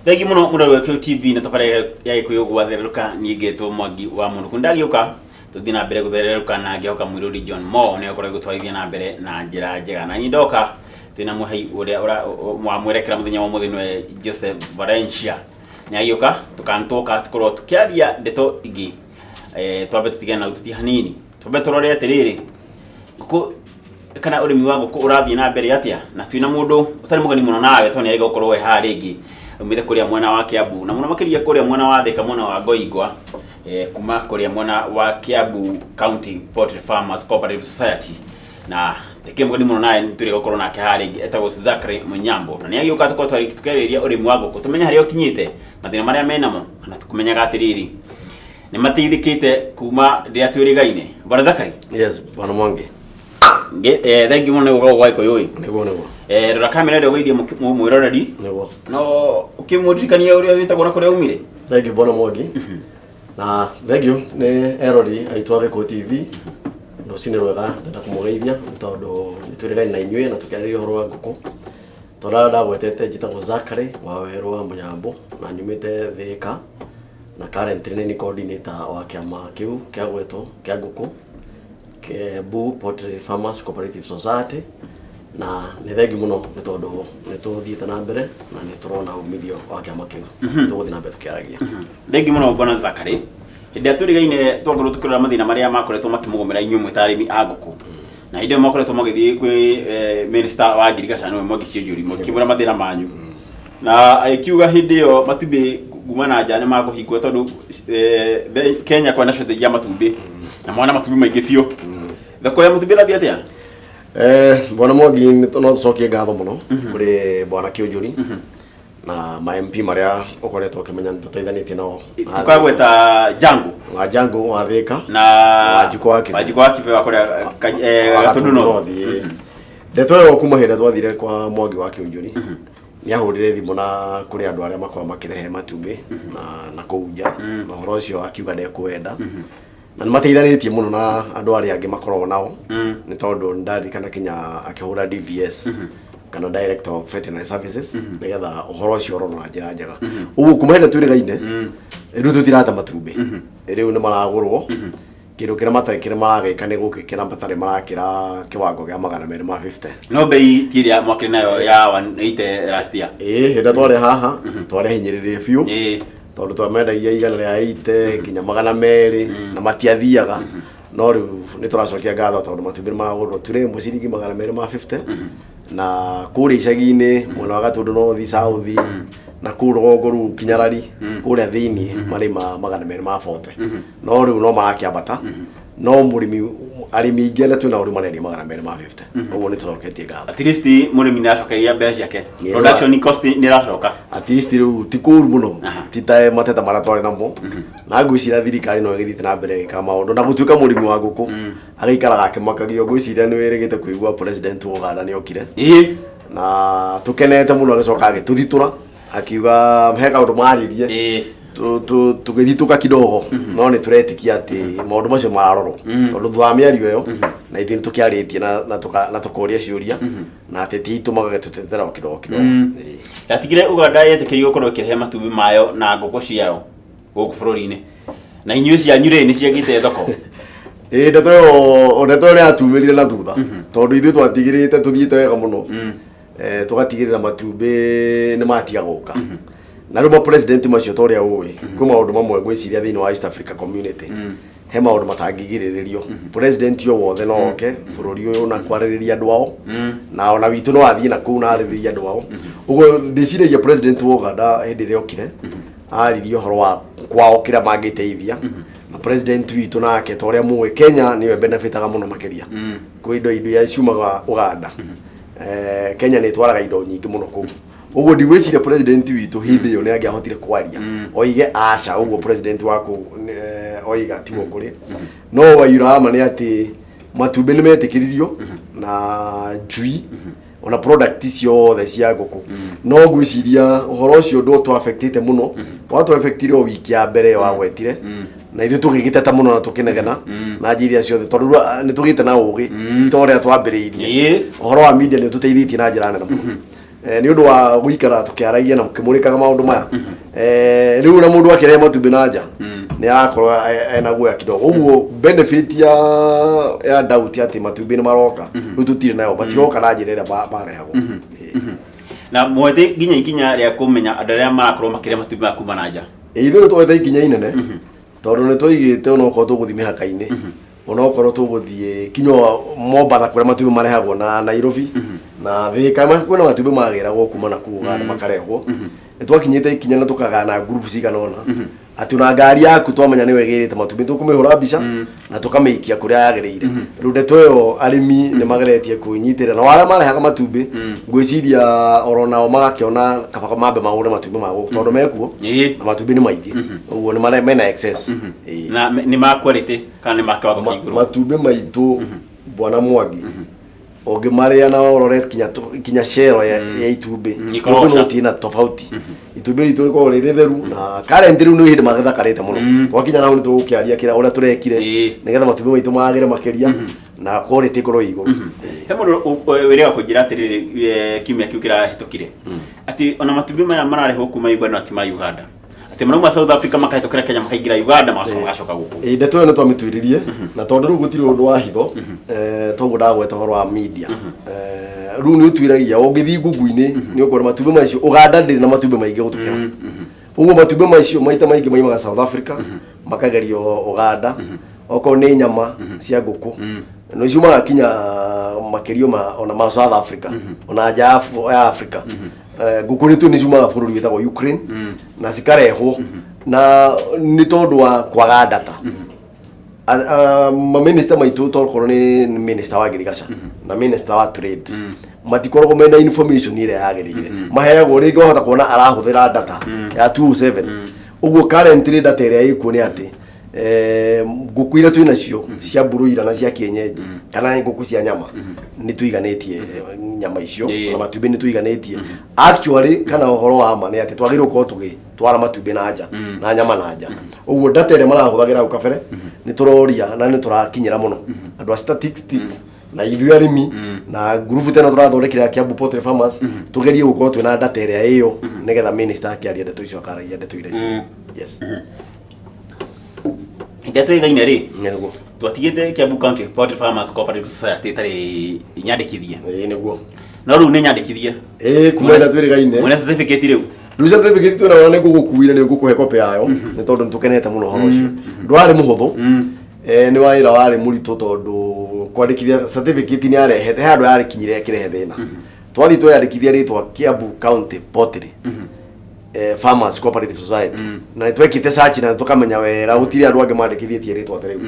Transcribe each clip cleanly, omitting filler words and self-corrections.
Thegi muno murarwa kyo TV na tafare ya ikuyo gwatheruka nigeto Mwangi wa Munuku ndagioka tuthi na mbere gutheruka na ngihoka Mwiruri John Mo ne okore gutwarithia na mbere na njira njega na ndoka twina muhei uria mwamwerekera muthenya wa muthinwe Joseph Valencia nyagioka tukantoka tukorwo tukiaria ndeto igi twambe tutigana na ututi hanini twambe turore atiriri kuko kana urimi wa guku urathie na mbere atia na twina mundu utari mugani muno nawe toni ari gukorwo we ha ringi umire kuria mwana wa Kiambu na muno makiria kuria mwana wa Thika mwana wa Ngoigwa kuma kuria mwana wa Kiambu County Poultry Farmers Cooperative Society na tekemugani muno naye nituri gukorwo nake ha ringi etagwo Zakari Munyambo na niagioka tukeriria urimi wa guku tumenya haria ukinyite mathina maria menamo na tukumenyaga atiriri ni mateithikite kuma ria twirigaine bwana Zakari. Yes bwana Mwangi. Thank you muno gwa iko yoi nego rora kamera ndio githie mwiroreri nego no ukimudikania uria witagwo na kuria umire. Thank you bwana Mwangi na thank you ne erori aitwage ko TV no sine rwega tata kumugeithia tondu nitwirigaine na inywe na tukiariria horo wa nguku tora ndagwetete njitagwo Zakari wa Werũ wa Munyambo na nyumite Thika na currently ni coordinator wa kiama kiu kia gweto kia nguku Kiambu Poultry Farmers Cooperative Society na ni thengi muno ni tondu ni tuthiite na mbere na ni turona umithio wa kiama kiu tuguthi na mbere tukiaragia. Thengi muno bwana Zakari hinde aturigaine twagoro tukirora mathina maria makoretwo makimugomera inyuĩ mutarimi a nguku na hinde makoretwo magithie kwi minister wa Ngirigaca niwe Mwangi Kiunjuri mukimura mathina manyu na aikiuga hinde yo matumbi guma na nja ni makuhingwo tondu Kenya kwa national ya matumbi na mwana matumbi maingi biũ thoko ya matumbi rathi atia. Bwana Mwangi no tucokie ngatho muno kuri bwana Kiunjuri na ma MP maria ukoretwo kimenya tuteithanitie nao tukagweta Jangu wa Thika na Wanjiko wa Kibe wa kuria Gatundu no ndetwe okuma twathire kwa Mwangi wa Kiunjuri ni ahurire thimu na kuri andu aria makwa makirehe matumbi na kuunja na horo ucio akiuga ndekuenda na mateithanitie muno na andu aria angi makorwo nao ni tondu ndari kana kinya akihura DVS kana Director of Veterinary Services nigetha uhoro ucio rono na njira njega ugu kumahenda twirigaine riu tutirata matumbi riu ni maragurwo kiru kira matakire maragika ni gukikira batari marakira kiwango gia 250 no bei tiria mwakire nayo ya 180 last year henda tware haha tware hinyiririe biu tondu twamendagia igana ria 80 kinya 200 na matiathiaga no riu ni turacokia ngatho tondu matumbi maragurwo tire muciringi 250 na kuri icagi-ini mwena wa Gatundu North South na kuru gogoru kinyarari kuria thiini marima 240 no riu no marakiambata no murimi arimi ingĩ na twina urima rendi 250 uguo ni tucoketie ngatho at least murimi ni acokeria mbeca yake production cost ni racoka at least riu ti kuru muno titae mateta maratware namo na ngwiciria thirikari no igithite na mbere ka maundu na gutuika murimi wa nguku agaikara akimakagio ngwiciria ni wirigite kuigua president wa Uganda ni okire na tukenete muno agicoka agituthitura akiuga heka undu maririe tugithituka kidogo no ni turetikia ati maundu macio mararorwo tondu thwa miario yo na ithin tukiaritie na tukoria ciuria na ati titumaga tutetera kidogo yatigire Uganda yetekirio gukorwo kirehe matumbi mayo na nguku ciao guku bururi-ini na inyuĩ cianyu ni ciagite thoko ndeto ni atumirire na thutha tondu ithuĩ twatigirite tuthiite wega muno tugatigirira matumbi ni matiga guka na rĩu president macio toria uĩ kwĩ maũndũ mamwe ngwĩciria thĩinĩ wa East Africa Community he maũndũ matangĩgirĩrĩrio president yo wothe no oke bũrũri ũyũ na kwarĩrĩria andũ ao na ona witũ no athiĩ na kũu na arĩrĩria andũ ao ũguo ndĩciragia president wa Uganda hĩndĩ ĩrĩa okire aririe ũhoro wa kwao kĩrĩa mangĩteithia na president witũ nake toria mũĩ Kenya nĩwe benefitaga mũno makĩria kwĩ indo iria ciumaga Uganda Kenya nĩ twaraga indo nyingĩ mũno kũu uguo ndigwiciria president witũ hindi yo ni angiahotire kwaria oige aca uguo president wako oiga ti gukuri no waira ma ni ati matumbi ni metikiririo na njui ona product ciothe cia nguku no ngwiciria uhoro ucio ndu to affectite muno watu affectire o wiki ya mbere wa gwetire na ithu tugigiteta muno na tukinegena na njiri ciothe tondu ni tugite na ugi tore twambiriirie uhoro wa media ni tuteithitie na njira nene muno ni undu wa guikara tukiaragia na mukimurikaga maundu maya riu na mundu akire matubi na nja ni arakorwo ena guoya kidogo uguo benefit ya doubt ati matubi ni maroka riu tutire nayo batiroka na njira ira barehagwo na mwete ikinya ria kumenya andu aria marakorwo makiria matubi ma kuma na nja ithuĩ twete ikinya inene tondu ni tũigĩte ona okorwo tũgũthiĩ mĩhaka-inĩ ona okorwo tũgũthiĩ kinya Mombatha kũrĩa matumbĩ marehagwo na Nairobi na Thika kwĩna matumbĩ magĩragwo kuma na kũu Uganda makarehwo nĩ twakinyĩte ikinya na tũkagana group cigana ũna atĩ ona ngari yaku twamenya nĩ wegĩrĩte matumbĩ tũkũmĩhũra mbica na tũkamĩikia kũrĩa yagĩrĩire rĩu ndeto ĩyo arĩmi nĩ mageretie kwĩnyitĩrĩra na arĩa marehaga matumbĩ ngwĩciria oro nao magakĩona kaba mambe magũre matumbĩ magwo tondũ mekuo na matumbĩ nĩ maingĩ ũguo nĩ mena excess na nĩ ma quality kana nĩ ma kiwango kĩa igũrũ matumbĩ maitũ bwana Mwangi ũngĩmarĩa na orore kinya shero ya itumbĩ no tina tofauti itumbĩ ritũ rĩkoragwo rĩrĩ theru na current rĩu nĩ hĩndĩ magethakarĩte mũno twakinya naho nĩ tũgũkĩaria kĩra ũrĩa tũrekire nĩgetha matumbĩ maitũ magĩre makĩria na quality ĩkorwo igũrũ he mũndũ wĩrĩga kũnjĩra atĩrĩrĩ kiumia kĩu kĩrahĩtũkire atĩ ona matumbĩ maya mararehwo kuma Uganda ati ma Uganda ati marauma South Africa makahĩtũkĩra Kenya makaingĩra Uganda magacoka gũkũ ndeto ĩyo nĩ twamĩtuĩrĩrie na tondũ rĩu gũtirĩ ũndũ wa hitho toguo ndagweta ũhoro wa media rĩu nĩ ũtuĩragia ũngĩthiĩ Google-inĩ nĩ ũkora matumbĩ macio Uganda ndĩrĩ na matumbĩ maingĩ gũtũkĩra ũguo matumbĩ macio maita maingĩ maimaga South Africa makagerio Uganda okorwo nĩ nyama cia ngũkũ no ciumaga kinya makĩrio ona ma South Africa ona nja ya Africa ngũkũ nĩtu nĩ ciumaga bũrũri wĩtagwo Ukraine na cikarehwo na nĩ tondũ wa kwaga data minister maitũ tokorwo nĩ minister wa agriculture na minister wa trade matikoragwo mena information ĩrĩa yagĩrĩire maheagwo rĩngĩ wahota kuona arahũthĩra data ya 207 ũguo currently data ĩrĩa ĩkuo nĩ atĩ ngũkũ iria twĩna cio cia broiler na cia kienyeji kana ngũkũ cia nyama nĩ tuiganĩtie nyama icio na matumbĩ nĩ tuiganĩtie actually kana ũhoro wa ma nĩ atĩ twagĩrĩirwo gũkorwo tũgĩtwara matumbĩ na nja na nyama na nja ũguo data ĩrĩa marahũthagĩra hau kabere nĩ tũroria na nĩ tũrakinyĩra mũno andũ a statistics na ithuĩ arĩmi na group teno tũrathondekera Kiambu Poultry Farmers tũgerie gũkorwo twĩna data ĩrĩa ĩyo nĩgetha minister akĩaria ndeto icio akaragia ndeto iria icio yes ndeto igaine rĩ twatigĩte Kiambu County Poultry Farmers Cooperative Society tarĩ nyandĩkithie nĩguo no rĩu nĩ nyandĩkithie kumenda twĩrĩgaine mwena certificate rĩu certificate twĩna nĩ ngũgũkuire nĩ ngũkũhe kopi yayo nĩ tondũ nĩ tũkenete mũno ũhoro ũcio ndwarĩ mũhũthũ nĩ wĩra warĩ mũritũ tondũ kwandĩkithia certificate nĩ arehete handũ yarĩkinyire akĩrehe thĩna twathiĩ twĩyandĩkithia rĩtwa Kiambu County Poultry Farmers Cooperative Society na twekite search na tukamenya wega gũtirĩ andũ angĩ mandĩkithĩtie rĩtwa tarĩu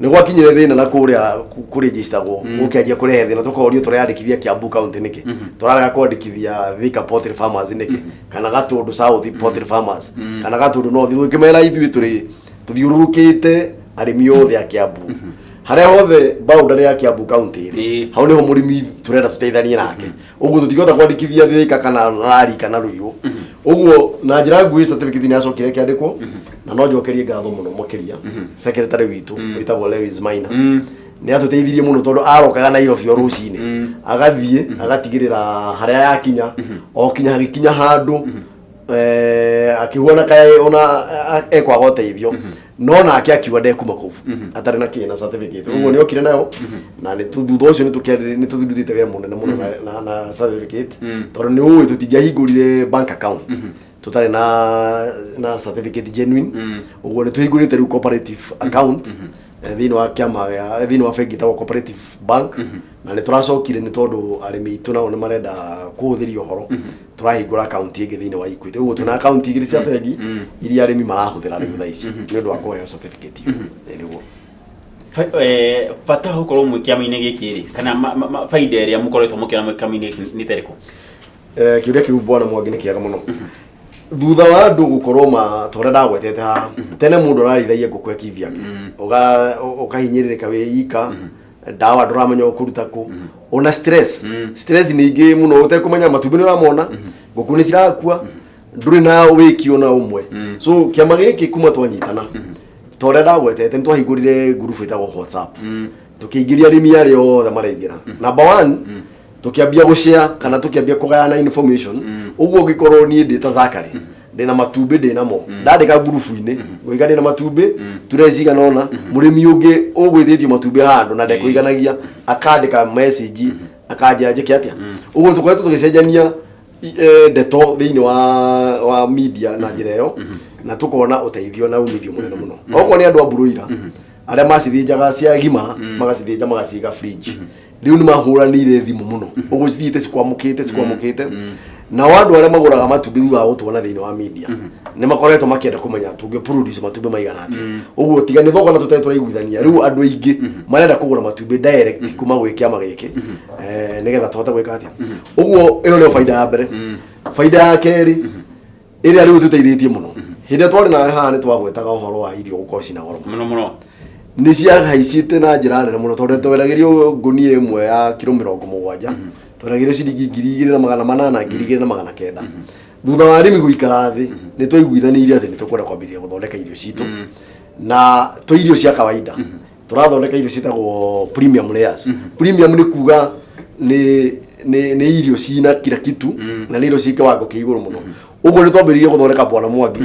nĩ gwakinyire thĩna na kũrĩa kũregisterwo ũkĩanjia kũrehe thĩna tũkorio tũreyandĩkithia Kiambu County nĩkĩ tũrarega kwandĩkithia Thika Poultry Farmers nĩkĩ kana Gatũndũ South Poultry Farmers kana Gatũndũ North tũkĩmera ithuĩ tũthiũrũrũkĩte arĩmi othe a Kiambu harĩa hothe boundary ya Kiambu County hau nĩho mũrĩmi turenda tũteithanie nake ũguo tũtigota kwandĩkithia Thika kana Rari kana Ruiru ũguo na njĩra nguhĩ certificate nĩ acokire kĩandĩkwo na no njokerie ngatho mũno makĩria secretary witũ wĩtagwo Lewis Maina nĩ atũteithirie mũno tondũ arokaga Nairobi o rũcinĩ agathiĩ agatigĩrĩra harĩa yakinya o kinya hagĩkinya handũ akihuana kae ona ekwaga ũteithio no nake akiuga ndekuma kũu atarĩ na kĩna certificate ũguo nĩ okire nayo na nĩ thutha ũcio nĩ tũthurutĩte wĩra mũnene mũno na certificate tondũ nĩ ũĩ tũtingĩahingũrire bank account tũtarĩ na certificate genuine ũguo nĩ tũhingũrĩte rĩu cooperative account thĩinĩ wa kĩama thĩinĩ wa bengi ta cooperative bank na nĩ tũracokire nĩ tondũ arĩmi aitũ nao nĩ marenda kũhũthĩria ũhoro tũrahingũra account ĩngĩ thĩinĩ wa Equity ũguo tũna account igĩrĩ cia bengi iria arĩmi marahũthĩra rĩu thaa ici nĩ ũndũ wa kũheo certificate nĩguo bata gũkorwo mwĩ kĩama-inĩ gĩkĩ rĩ kana baida ĩrĩa mũkoretwo mũkĩona mwĩ kĩama-inĩ nĩ terĩkũ kĩũria kĩu bwana Mwangi nĩ kĩega mũno thutha wa andũ gũkorwo tũrĩa ndagwetete haha tene mũndũ ararĩithagia ngũkũ ekithiake ũkahinyĩrĩrĩka wĩ ika ndawa ndũramenya ũkũruta kũ ona stress nĩ ingĩ mũno ũtekũmenya matumbĩ nĩ ũramona ngũkũ nĩ cirakua ndũrĩ na wĩki ona ũmwe so kĩama gĩkĩ kuma twanyitana tondũ ndagwetete nĩ twahingũrire group ĩtagwo WhatsApp tũkĩingĩria arĩmi arĩa othe maraingĩra number 1 tukiambia gushare kana tukiambia kugayana information uguo gikorwo ni ndita zakari ndina matumbi ndina mo ndandika group-ini guiga ndina matumbi tureciga nona murimi ungi ugwithithio matumbi handu na ndekuiganagia akandika message akanjira njike atia uguo tukoretwo tugicenjania ndeto thiini wa media na njira iyo na tukona uteithio na umithio munene muno okwo ni andu a Mburuira aria macithinjaga cia gima magacithinja magaciga fridge riu ni mahuranire thimu muno uguo cithiite cikwamukite na wandu aria maguraga matumbi thutha wa gutwona thiini wa media ni makoretwo makienda kumenya tungi produce matumbi maigana atia uguo tiga ni thogora tutari turaiguithania riu andu aingi marenda kugura matumbi direct kuma gwi kiama giki nigetha tuhota gwika atia uguo iyo ni faida ya mbere faida ya keri iria riu tuteithĩtie muno hĩndĩ twari na haha ni twagwetaga uhoro wa irio gukorwo cina goro muno ni ciahaicĩte na njĩra nene muno tondũ tweragĩrio ngunia ĩmwe ya kilo 70 tweragĩrio ciringi 2,800 na 2,900 thutha wa arĩmi gũikara thĩ ni twaiguithanirie atĩ ni tũkwenda kwambĩrĩria gũthondeka irio citũ na irio cia kawaida tũrathondeka irio ciĩtagwo premium layers premium ni kuga ni irio cina kila kitu na ni irio ci kiwango kĩa igũrũ muno uguo ni twambĩrĩirie gũthondeka Bwana Mwangi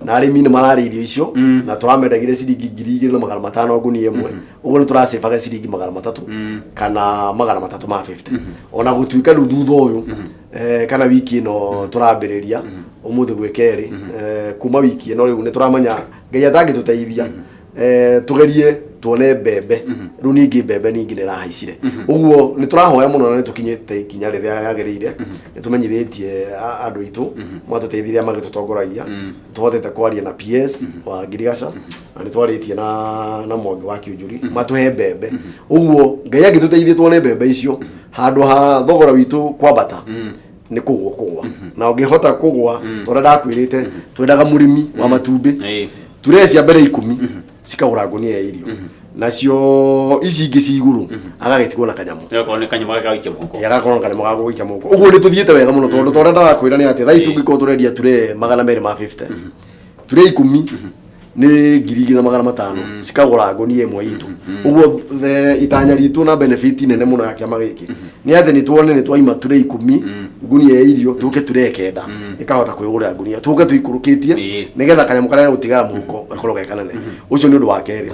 na arĩmi ni mararĩ irio icio na tũramendagire ciringi 2,500 ngunia ĩmwe uguo ni tũracebaga ciringi 300 kana 350 ona gũtuĩka rĩu thutha ũyũ kana wiki ĩno tũrambĩrĩria ũmũthĩ gwĩkerĩ kuma wiki ĩno rĩu ni tũramenya Ngai atangĩtũteithia tugerie tuone mbembe riu ningi mbembe ningi ni rahaicire uguo ni turahoya muno na ni tukinyite ikinya riria yagirire ni tumenyithitie andu itu mwatuteithiria magitutongoragia tuhotete kwaria na PS wa Girigaca na ni twaritie na Mwangi wa Kiunjuri matuhe mbembe uguo Ngai agituteithia tuone mbembe icio handu ha thogora witu kwambata ni kugwa na ungihota kugwa tora ndakwirite twendaga murimi wa matumbi turecia mbere 10 cikagura ngunia ya irio nacio ici ingi ci iguru agagitigwo na kanyamo yako ni kanyamo gagaikia muko yagakorwo na kanyamo gagaikia muko uguo ni tuthiete wega muno tondu tora ndarakwira ni ati thaici tungiko turendia ture 250 ture 10 ni 2,500 cikagura ngunia imwe itu uguo itanya ritu na benefit nene muno ya kiama giki ni ati ni tuone ni twaima ture 10 ngunia ya irio tuke ture kenda ikahota kwigura ngunia tuke tuikurukitie nigetha kanyamo karia gutigara muko gakorwo gekanane ucio ni undu wa keri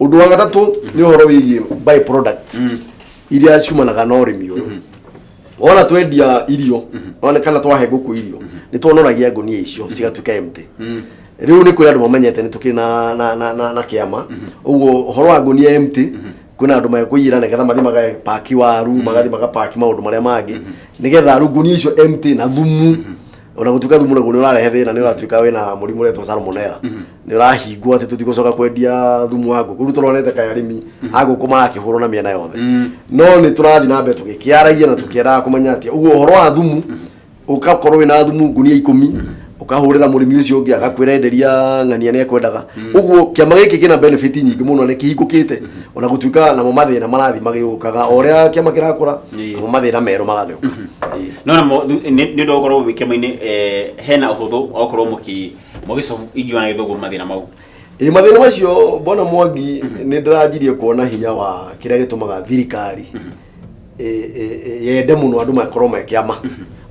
undu wa gatatu ni uhoro wigie by product iria ciumanaga na urimi uyu ona twendia irio ona kana twahe nguku irio ni tuonoragia ngunia icio cigatuika empty riu ni kuri andu mamenyete ni tukiri na kiama uguo uhoro wa ngunia empty kuna andu magekuira nigetha mathi magapaki waru magathi magapaki maundu maria mangi nigetha ngunia icio empty na thumu ona gutuika thumu naguo ni urarehe thina ni uratuika wina murimu retwo salmonella ni urahingwo ati tutigucoka kwendia thumu wa nguku riu turonete kai arimi aguku marakihurwo na miena yothe no ni turathi na mbere tugikiaragia na tukiendaga kumenya ati uguo uhoro wa thumu ukakorwo wina thumu ngunia 10 ukahurira murimi ucio ungi agakwirenderia ng'ania ni ekwendaga uguo kiama giki kina benefit nyingi muno ni kihingukite ona gutuika na mathina marathi magiukaga oria kiama kirakura na mathina meru magagiuka no ni ndokorwo wikiama-ini hena uhuthu okorwo mugicofu igiona githugu mathina mau mathina macio Bwana Mwangi ni ndirajirie kuona hinya wa kiria gitumaga thirikari yende muno andu makorwo mekiama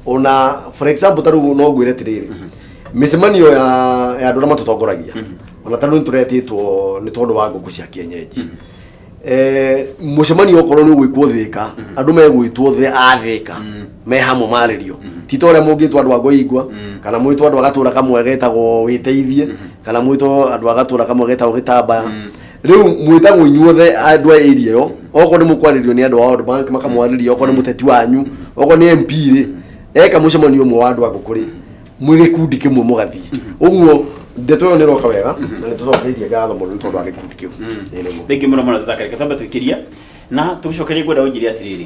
ona for example taru no gwire tiriri micemanio ya andu arĩa matutongoragia ona taru nituretitwo ni tondu wa nguku cia kienyeji mucemanio okorwo ni gwikwo Thika andu megwitwo Thika me hamwe maririo tito ũrĩa mũngĩtwo andũ a Ngoingwa kana mwĩtwo andũ a Gatũra kamwe getagwo Wĩteithie kana mwĩtwo andũ a Gatũra kamwe getagwo Gĩtambaya rĩu mwĩtagwo inyuothe andũ a area ĩyo okorwo nĩ mũkwarĩrio nĩ andũ a World Bank makamwarĩria okorwo nĩ mũteti wanyu okorwo nĩ MP rĩ eka mũcemanio ũmwe wa andũ a ngũkũ rĩ mwĩ gĩkundi kĩmwe mũgathiĩ ũguo ndeto ĩyo nĩ roka wega na nĩ tũcokeirie ngatho mũno nĩ tondũ wa gĩkundi kĩu thengi mũno mũno tũthakarĩka twambe twĩkĩria na tũcokerie ngwenda ũnjĩre atĩrĩrĩ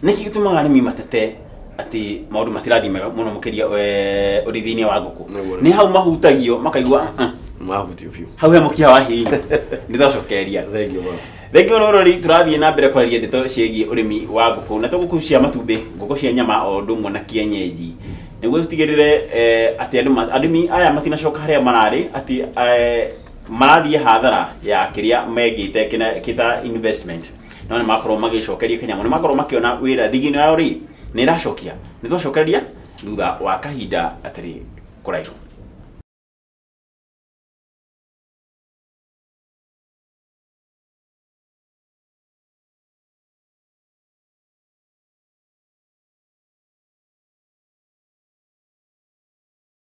nĩkĩ gĩtũmaga arĩmi matete ati maundu matirathi mega muno mukiria urithiini wa nguku ni hau mahutagio makaigua mahutio biu hau he mukia wa hihi nithacokeria thengi mũno rori turathie na mbere kwaria ndeto ciĩgie urimi wa nguku na nguku cia matumbi nguku cia nyama o ndumwe na kienyeji niguo tutigirire ati arĩmi aya matinacoka haria marari ati marathie hathara ya kiria megite kita investment no nĩ makorwo magicokeria Kenya nĩ makorwo makiona wĩra thigino yao ri nĩ iracokia nĩ twacokeria thutha wa kahinda atĩrĩ kũraihu.